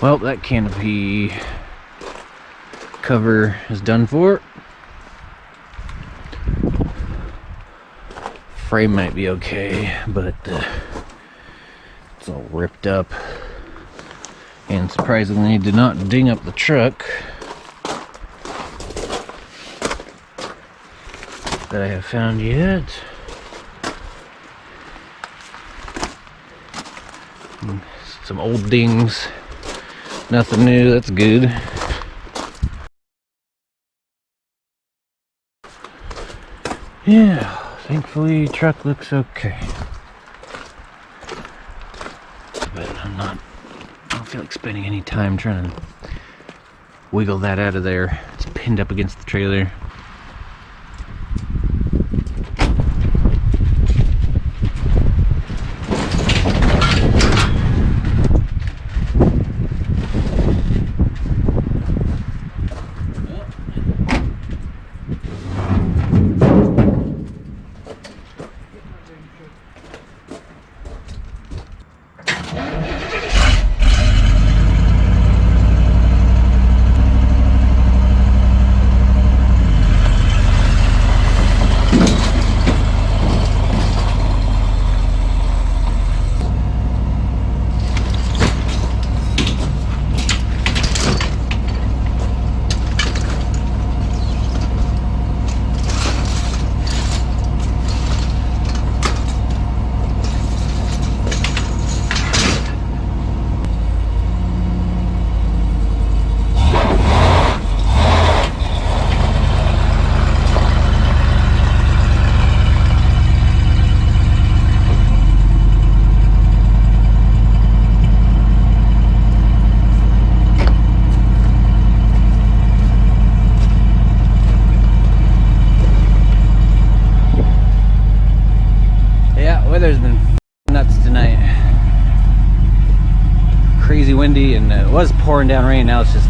Well, that canopy cover is done for. Frame might be okay, but it's all ripped up. And surprisingly, did not ding up the truck that I have found yet. Some old dings. Nothing new, that's good. Yeah, thankfully truck looks okay. But I don't feel like spending any time trying to wiggle that out of there. It's pinned up against the trailer. Weather's been nuts tonight. Crazy windy, and it was pouring down rain. Now it's just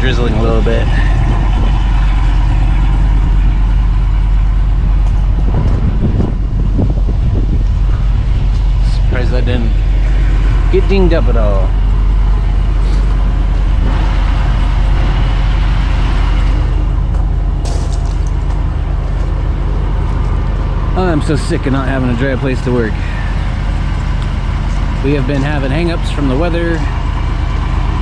drizzling a little bit. Surprised I didn't get dinged up at all. I'm so sick of not having a dry place to work. We have been having hang-ups from the weather,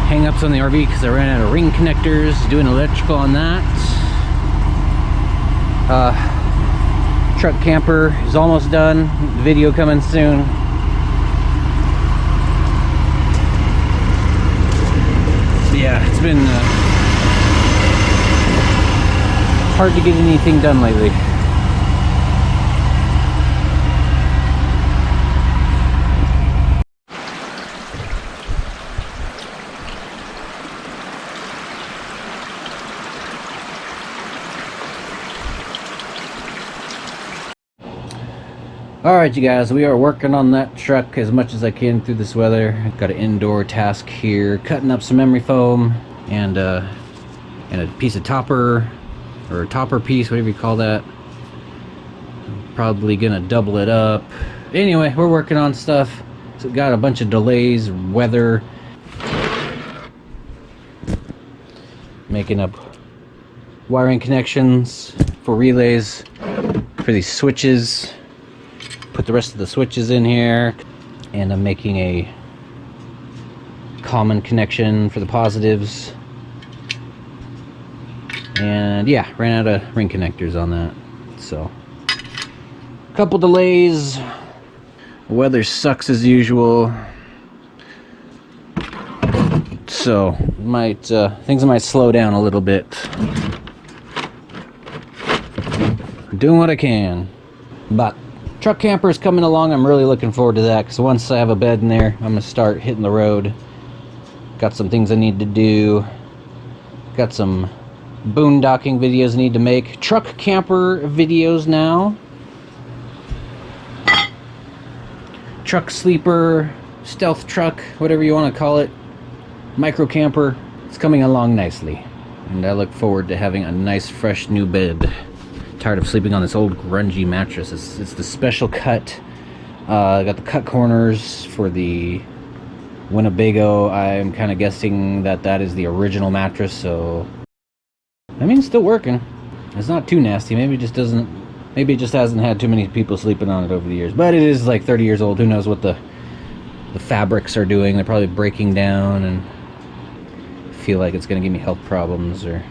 hang-ups on the RV because I ran out of ring connectors, doing electrical on that. Truck camper is almost done, video coming soon. Yeah, it's been hard to get anything done lately. Alright you guys, we are working on that truck as much as I can through this weather. I've got an indoor task here, cutting up some memory foam and a piece of topper, or a topper piece, whatever you call that. I'm probably gonna double it up. Anyway, we're working on stuff. So got a bunch of delays, weather. Making up wiring connections for relays for these switches. Put the rest of the switches in here, and I'm making a common connection for the positives. And yeah, ran out of ring connectors on that. So, a couple delays. Weather sucks as usual. So, things might slow down a little bit. I'm doing what I can, but truck camper is coming along. I'm really looking forward to that, because once I have a bed in there, I'm gonna start hitting the road. Got some things I need to do. Got some boondocking videos I need to make. Truck camper videos now. Truck sleeper, stealth truck, whatever you want to call it. Micro camper. It's coming along nicely. And I look forward to having a nice fresh new bed. Tired of sleeping on this old grungy mattress. It's the special cut. I got the cut corners for the Winnebago, I'm kind of guessing that that is the original mattress, so I mean, it's still working. It's not too nasty. Maybe it just doesn't. Maybe it just hasn't had too many people sleeping on it over the years. But it is like 30 years old. Who knows what the fabrics are doing? They're probably breaking down, and feel like it's gonna give me health problems. Or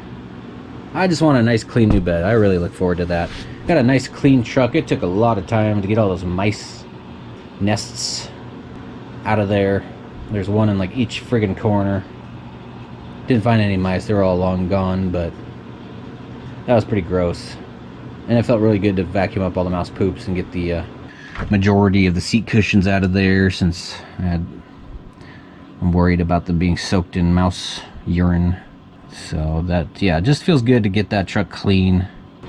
I just want a nice, clean new bed. I really look forward to that. Got a nice, clean truck. It took a lot of time to get all those mice nests out of there. There's one in like each friggin' corner. Didn't find any mice. They were all long gone, but that was pretty gross. And it felt really good to vacuum up all the mouse poops and get the majority of the seat cushions out of there, since I'm worried about them being soaked in mouse urine. So that, yeah, it just feels good to get that truck clean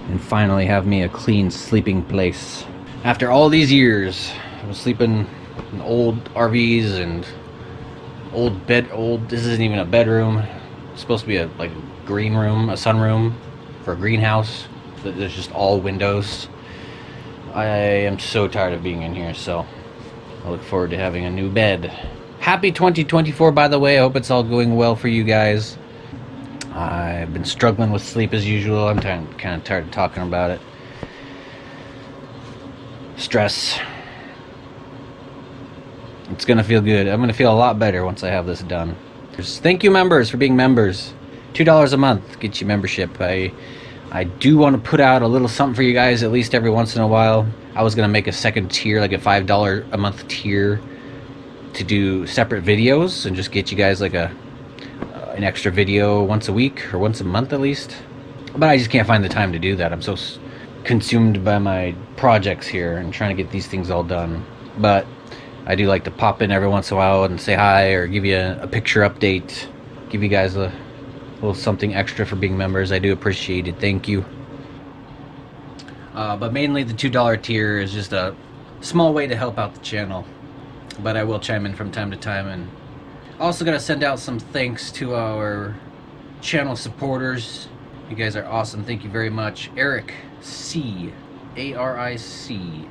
and finally have me a clean sleeping place. After all these years, I was sleeping in old RVs and this isn't even a bedroom. It's supposed to be a green room, a sunroom for a greenhouse. There's just all windows. I am so tired of being in here, so I look forward to having a new bed. Happy 2024, by the way. I hope it's all going well for you guys. I've been struggling with sleep as usual. I'm kind of tired of talking about it. Stress. It's gonna feel good. I'm gonna feel a lot better once I have this done. Thank you, members, for being members. $2 a month gets you membership. I do want to put out a little something for you guys at least every once in a while. I was gonna make a second tier, like a $5 a month tier, to do separate videos and just get you guys like an extra video once a week or once a month at least. But I just can't find the time to do that. I'm so consumed by my projects here and trying to get these things all done. But I do like to pop in every once in a while and say hi or give you a picture update, give you guys a little something extra for being members. I do appreciate it. Thank you. But mainly the $2 tier is just a small way to help out the channel. But I will chime in from time to time. And also got to send out some thanks to our channel supporters. You guys are awesome. Thank you very much. Eric C. A-R-I-C.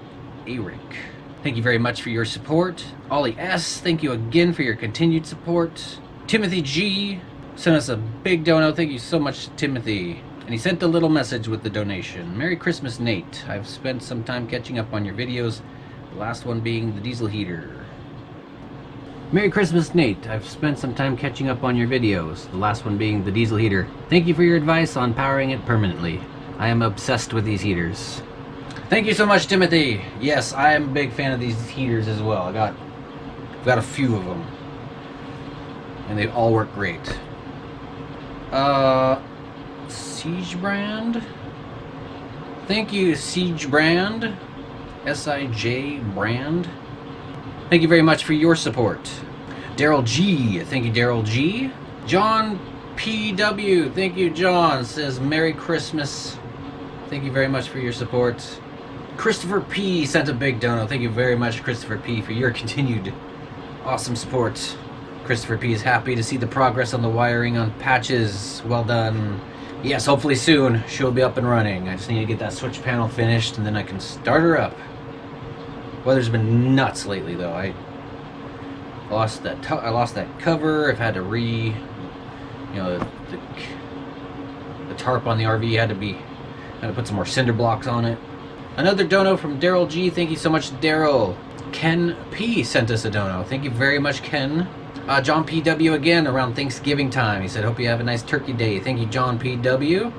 Eric. Thank you very much for your support. Ollie S. Thank you again for your continued support. Timothy G. sent us a big dono. Thank you so much, Timothy. And he sent a little message with the donation. Merry Christmas, Nate. I've spent some time catching up on your videos. The last one being the diesel heater. Merry Christmas, Nate. I've spent some time catching up on your videos. The last one being the diesel heater. Thank you for your advice on powering it permanently. I am obsessed with these heaters. Thank you so much, Timothy. Yes, I am a big fan of these heaters as well. I've got a few of them. And they all work great. Siege Brand. Thank you, Siege Brand. S-I-J Brand. Thank you very much for your support. Daryl G. Thank you, Daryl G. John P.W. Thank you, John. Says Merry Christmas. Thank you very much for your support. Christopher P. sent a big dono. Thank you very much, Christopher P., for your continued awesome support. Christopher P. is happy to see the progress on the wiring on patches. Well done. Yes, hopefully soon she'll be up and running. I just need to get that switch panel finished and then I can start her up. Weather's been nuts lately, though. I lost that cover. I've had to the tarp on the RV had to put some more cinder blocks on it. Another dono from Daryl G. Thank you so much, Daryl. Ken P. sent us a dono. Thank you very much, Ken. John P.W. again around Thanksgiving time. He said, hope you have a nice turkey day. Thank you, John P.W.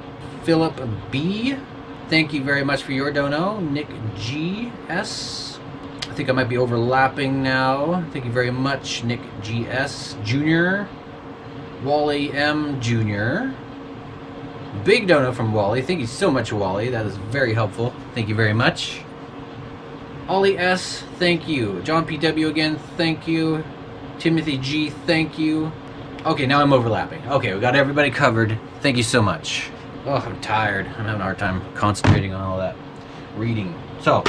Philip B. Thank you very much for your dono. Nick G.S. I think I might be overlapping now. Thank you very much, Nick G.S. Jr. Wally M. Jr. Big dono from Wally. Thank you so much, Wally. That is very helpful. Thank you very much. Ollie S. Thank you. John P.W. again. Thank you. Timothy G. Thank you. Okay, now I'm overlapping. Okay, we got everybody covered. Thank you so much. Oh, I'm tired. I'm having a hard time concentrating on all that reading. So,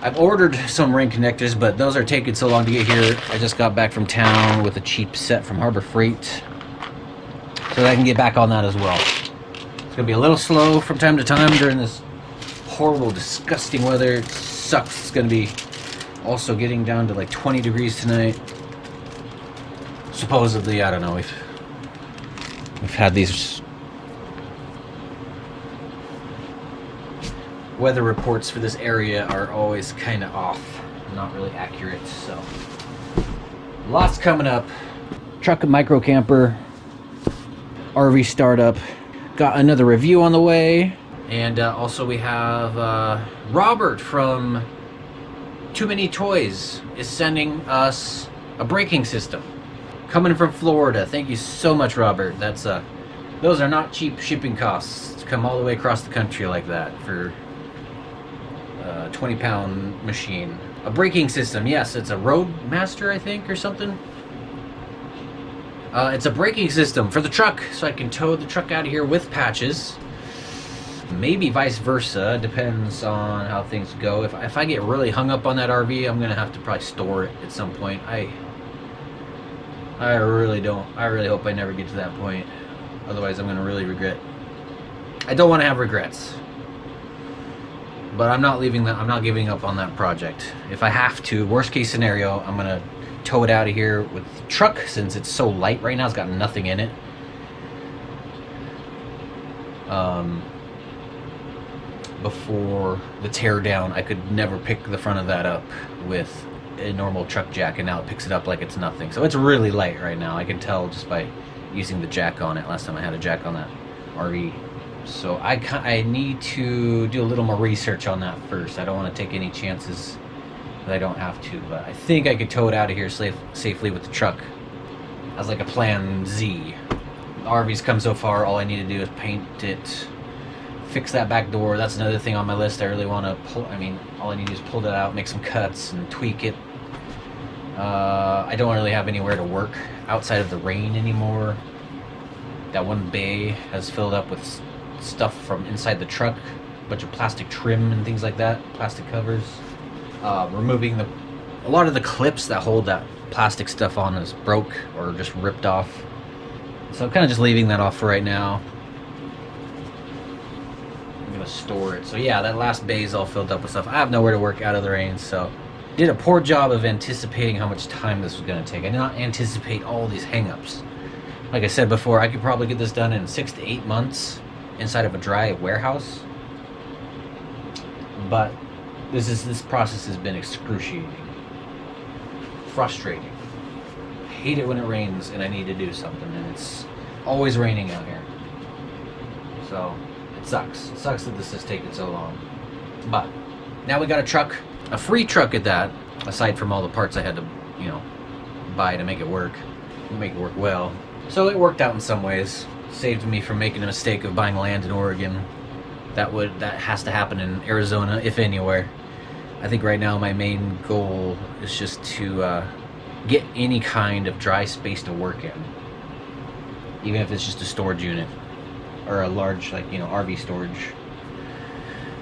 I've ordered some ring connectors, but those are taking so long to get here. I just got back from town with a cheap set from Harbor Freight, so that I can get back on that as well. It's gonna be a little slow from time to time during this horrible, disgusting weather. It sucks. It's gonna be also getting down to like 20 degrees tonight. supposedly, I don't know, we've had these weather reports for this area are always kind of off, not really accurate, so lots coming up. Truck and micro camper, RV startup, got another review on the way, and also we have Robert from Too Many Toys is sending us a braking system coming from Florida. Thank you so much, Robert. That's those are not cheap shipping costs to come all the way across the country like that for a 20-pound machine. A braking system, yes, it's a Roadmaster, I think, or something. It's a braking system for the truck, so I can tow the truck out of here with patches. Maybe vice versa, depends on how things go. If I get really hung up on that RV, I'm gonna have to probably store it at some point. I really hope I never get to that point. Otherwise, I'm gonna really regret. I don't want to have regrets. But I'm not giving up on that project. If I have to, worst case scenario, I'm gonna tow it out of here with the truck, since it's so light right now. It's got nothing in it. Before the tear down, I could never pick the front of that up with a normal truck jack, and now it picks it up like it's nothing. So it's really light right now. I can tell just by using the jack on it. Last time I had a jack on that RV. So I need to do a little more research on that first. I don't want to take any chances that I don't have to, but I think I could tow it out of here safely with the truck as like a plan Z. The RV's come so far, all I need to do is paint it, fix that back door. That's another thing on my list. I really want to pull, all I need to do is pull that out, make some cuts and tweak it. I don't really have anywhere to work outside of the rain anymore. That one bay has filled up with stuff from inside the truck, a bunch of plastic trim and things like that, plastic covers. Removing a lot of the clips that hold that plastic stuff on is broke or just ripped off. So I'm kind of just leaving that off for right now. I'm gonna store it. So yeah, that last bay is all filled up with stuff. I have nowhere to work out of the rain, so did a poor job of anticipating how much time this was gonna take. I did not anticipate all these hangups. Like I said before, I could probably get this done in 6 to 8 months inside of a dry warehouse. But this process has been excruciating, frustrating. I hate it when it rains and I need to do something, and it's always raining out here. So it sucks. It sucks that this has taken so long. But now we got a truck, a free truck at that, aside from all the parts I had to, buy to make it work well. So it worked out in some ways. Saved me from making a mistake of buying land in Oregon. That has to happen in Arizona, if anywhere. I think right now my main goal is just to get any kind of dry space to work in. Even if it's just a storage unit or a large, RV storage.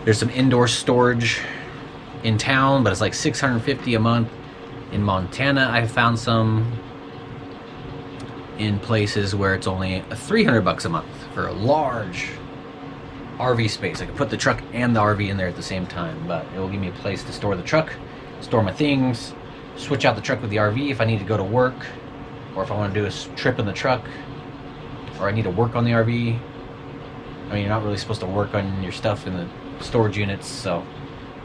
There's some indoor storage in town, but it's like $650 a month. In Montana, I found some in places where it's only $300 a month for a large RV space. I could put the truck and the RV in there at the same time, but it will give me a place to store the truck, store my things, switch out the truck with the RV if I need to go to work, or if I want to do a trip in the truck, or I need to work on the RV. You're not really supposed to work on your stuff in the storage units, so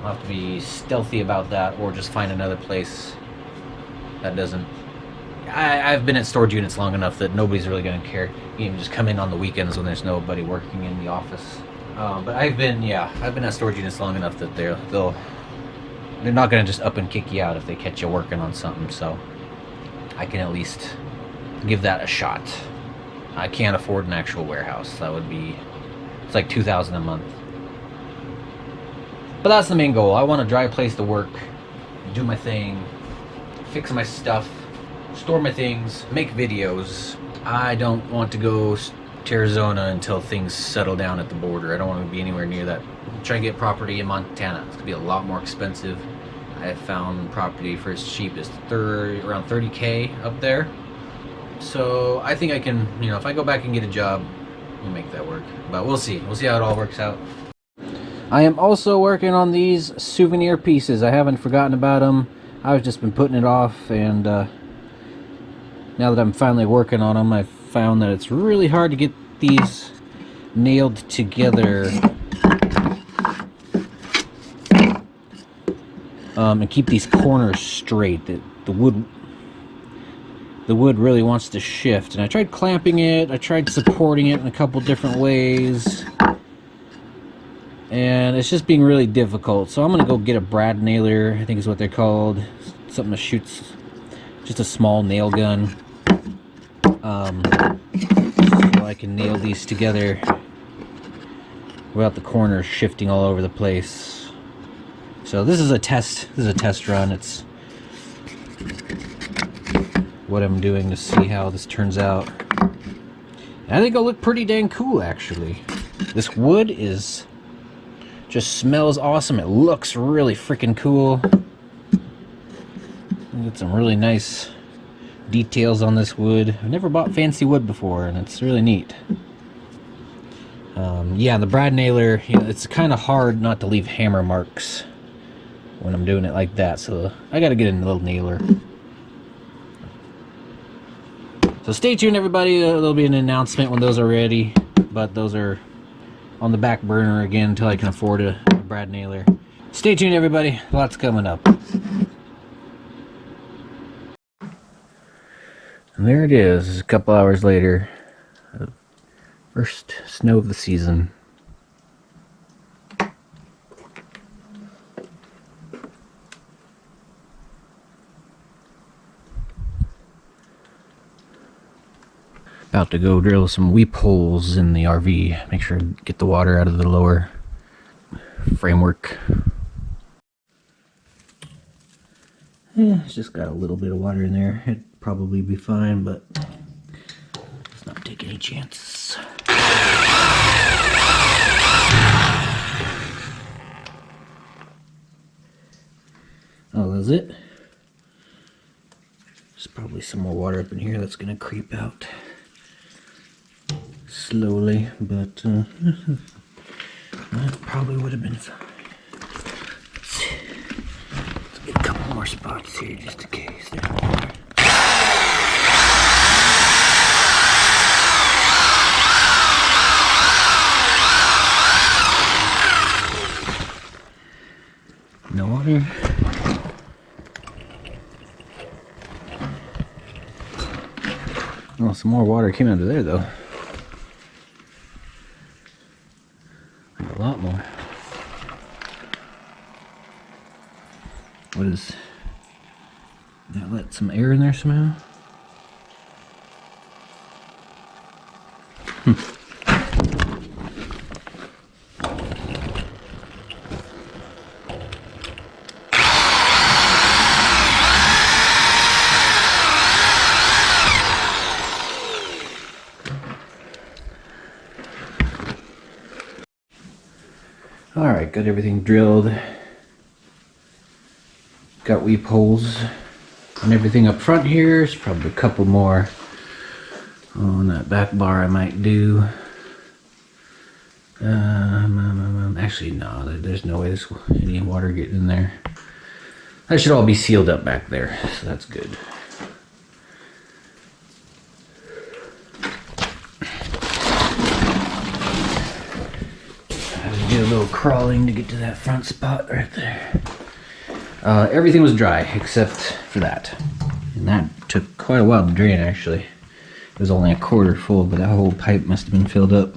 I'll have to be stealthy about that, or just find another place that doesn't. I've been at storage units long enough that nobody's really going to care. You can just come in on the weekends when there's nobody working in the office. But I've been at storage units long enough that they're not going to just up and kick you out if they catch you working on something. So I can at least give that a shot. I can't afford an actual warehouse. It's like $2,000 a month. But that's the main goal. I want a dry place to work, do my thing, fix my stuff, store my things, make videos. I don't want to go to Arizona until things settle down at the border. I don't want to be anywhere near that. Try and get property in Montana. It's gonna be a lot more expensive. I found property for as cheap as around $30K up there. So I think I can, if I go back and get a job, we'll make that work. But we'll see. We'll see how it all works out. I am also working on these souvenir pieces. I haven't forgotten about them. I've just been putting it off, and now now that I'm finally working on them, I've found that it's really hard to get these nailed together and keep these corners straight. The wood really wants to shift, and I tried clamping it, I tried supporting it in a couple different ways, and it's just being really difficult. So I'm gonna go get a brad nailer, I think is what they're called, something that shoots just a small nail gun, so I can nail these together without the corners shifting all over the place. So this is a test run. It's what I'm doing to see how this turns out. And I think it'll look pretty dang cool, actually. This wood just smells awesome. It looks really freaking cool. Got some really nice details on this wood. I've never bought fancy wood before, and it's really neat. Yeah, the brad nailer, it's kind of hard not to leave hammer marks when I'm doing it like that, so I gotta get a little nailer. So stay tuned, everybody. There'll be an announcement when those are ready, but those are on the back burner again until I can afford a brad nailer. Stay tuned, everybody. Lots coming up. And there it is, a couple hours later. First snow of the season. About to go drill some weep holes in the RV. Make sure to get the water out of the lower framework. Yeah, it's just got a little bit of water in there. It'd probably be fine, but let's not take any chances. Oh, that's it? There's probably some more water up in here that's gonna creep out slowly, but that probably would have been fine. Let's get a couple more spots here just in case. No water. Oh, some more water came out of there though. A lot more. What is that? Let some air in there somehow? Alright, got everything drilled. Got weep holes and everything up front here. There's probably a couple more on that back bar I might do. Actually, no, there's no way there's any water getting in there. That should all be sealed up back there, so that's good. Do a little crawling to get to that front spot right there. Everything was dry except for that, and that took quite a while to drain. Actually, it was only a quarter full, but that whole pipe must have been filled up.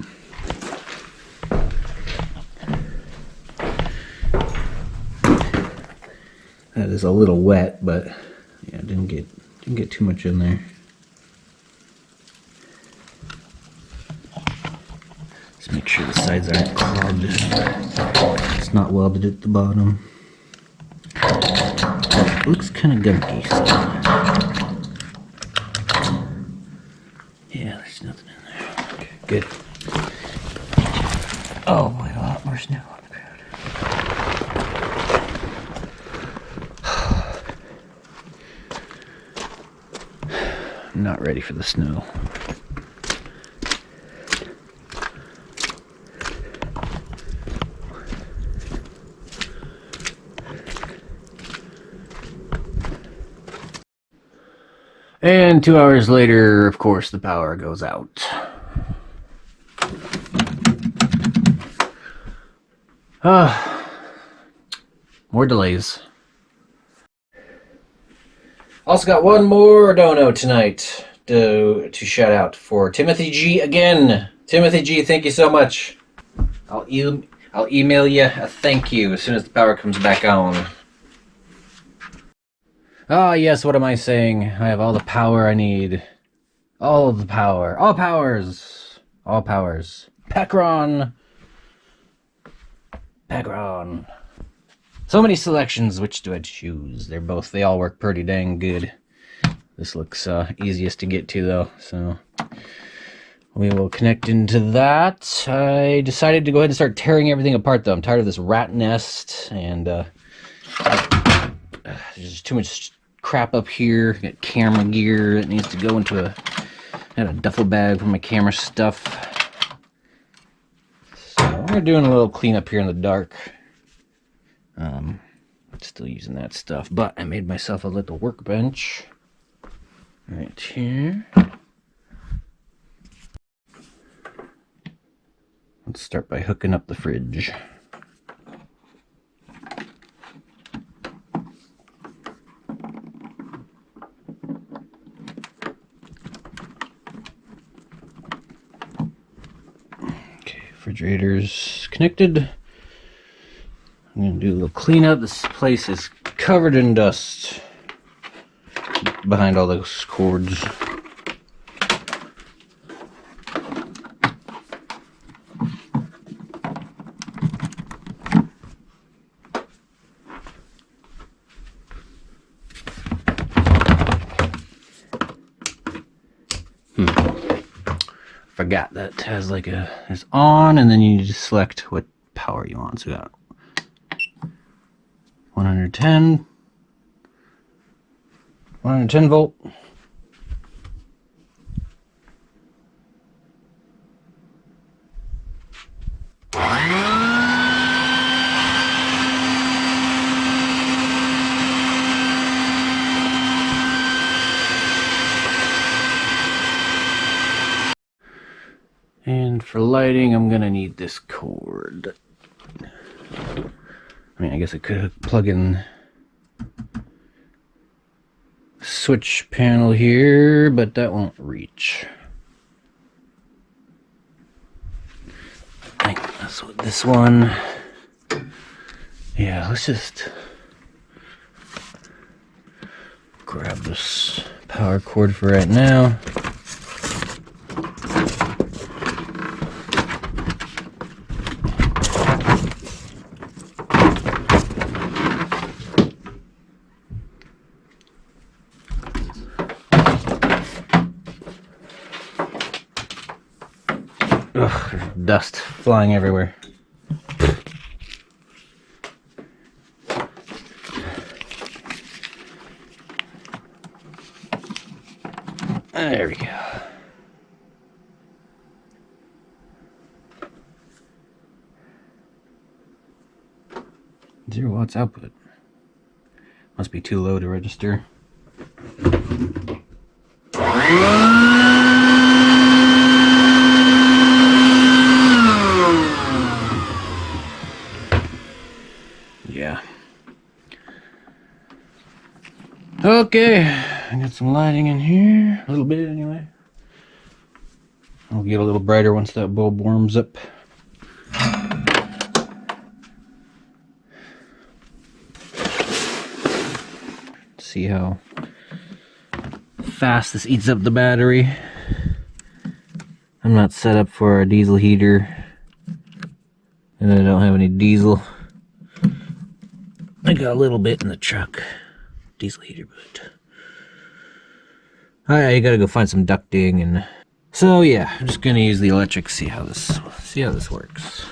That is a little wet, but yeah, didn't get too much in there. Just make sure the sides aren't clogged. It's not welded at the bottom. It looks kind of gunky, so yeah, there's nothing in there. Okay, good. Oh boy, a lot more snow on the ground. I'm not ready for the snow. And 2 hours later, of course, the power goes out. More delays. Also got one more dono tonight to shout out for Timothy G again. Timothy G, thank you so much. I'll email you a thank you as soon as the power comes back on. Ah, yes, what am I saying? I have all the power I need. All of the power. All powers. All powers. Pacron. Pacron. So many selections. Which do I choose? They all work pretty dang good. This looks easiest to get to though, so we will connect into that. I decided to go ahead and start tearing everything apart though. I'm tired of this rat nest, and there's just too much crap up here. Got camera gear that needs to go into a duffel bag for my camera stuff. So we're doing a little cleanup here in the dark. Still using that stuff, but I made myself a little workbench right here. Let's start by hooking up the fridge. Okay, refrigerator's connected. I'm gonna do a little cleanup. This place is covered in dust behind all those cords. Forgot that has like it's on, and then you need to select what power you want. So we got 110 volt. And for lighting, I'm gonna need this cord. I mean, I guess I could plug in switch panel here, but that won't reach. I think that's what this one. Yeah, let's just grab this power cord for right now. Ugh, there's dust flying everywhere. There we go. 0 watts output. Must be too low to register. Yeah. Okay, I got some lighting in here, a little bit anyway. I'll get a little brighter once that bulb warms up. See how fast this eats up the battery. I'm not set up for a diesel heater, and I don't have any diesel. I got a little bit in the truck, diesel heater, but I gotta go find some ducting, and so yeah, I'm just gonna use the electric. See how this works.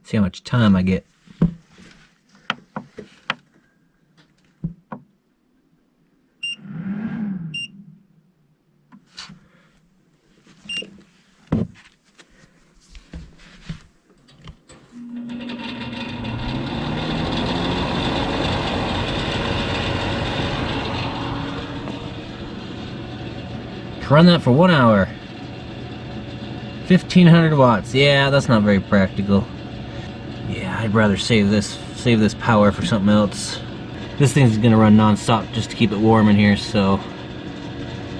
See how much time I get. Run that for 1 hour. 1500 watts. Yeah, that's not very practical. Yeah, I'd rather save this power for something else. This thing's gonna run non-stop just to keep it warm in here, so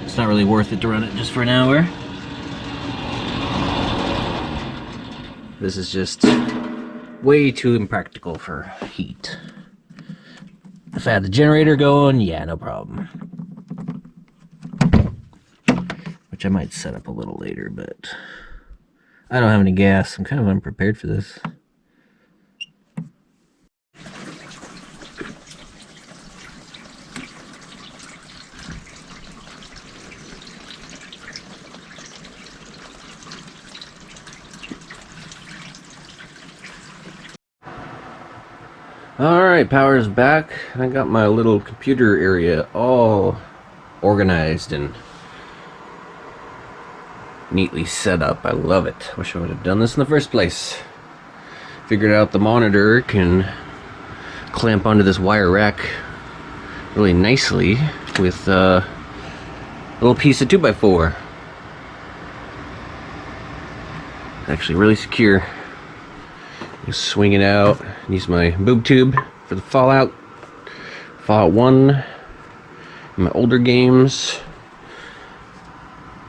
it's not really worth it to run it just for an hour. This is just way too impractical for heat. If I had the generator going, yeah, no problem. Which I might set up a little later, but I don't have any gas. I'm kind of unprepared for this. Alright, power's back. I got my little computer area all organized and neatly set up. I love it. Wish I would have done this in the first place. Figured out the monitor can clamp onto this wire rack really nicely with a little piece of 2x4. It's actually really secure. Just swing it out. Use my boob tube for the Fallout 1, my older games.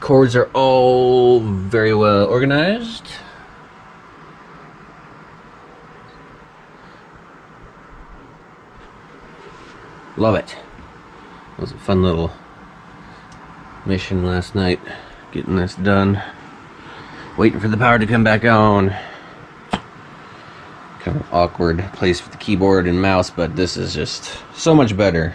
Cords are all very well organized. Love it. It was a fun little mission last night, getting this done. Waiting for the power to come back on. Kind of awkward place for the keyboard and mouse, but this is just so much better.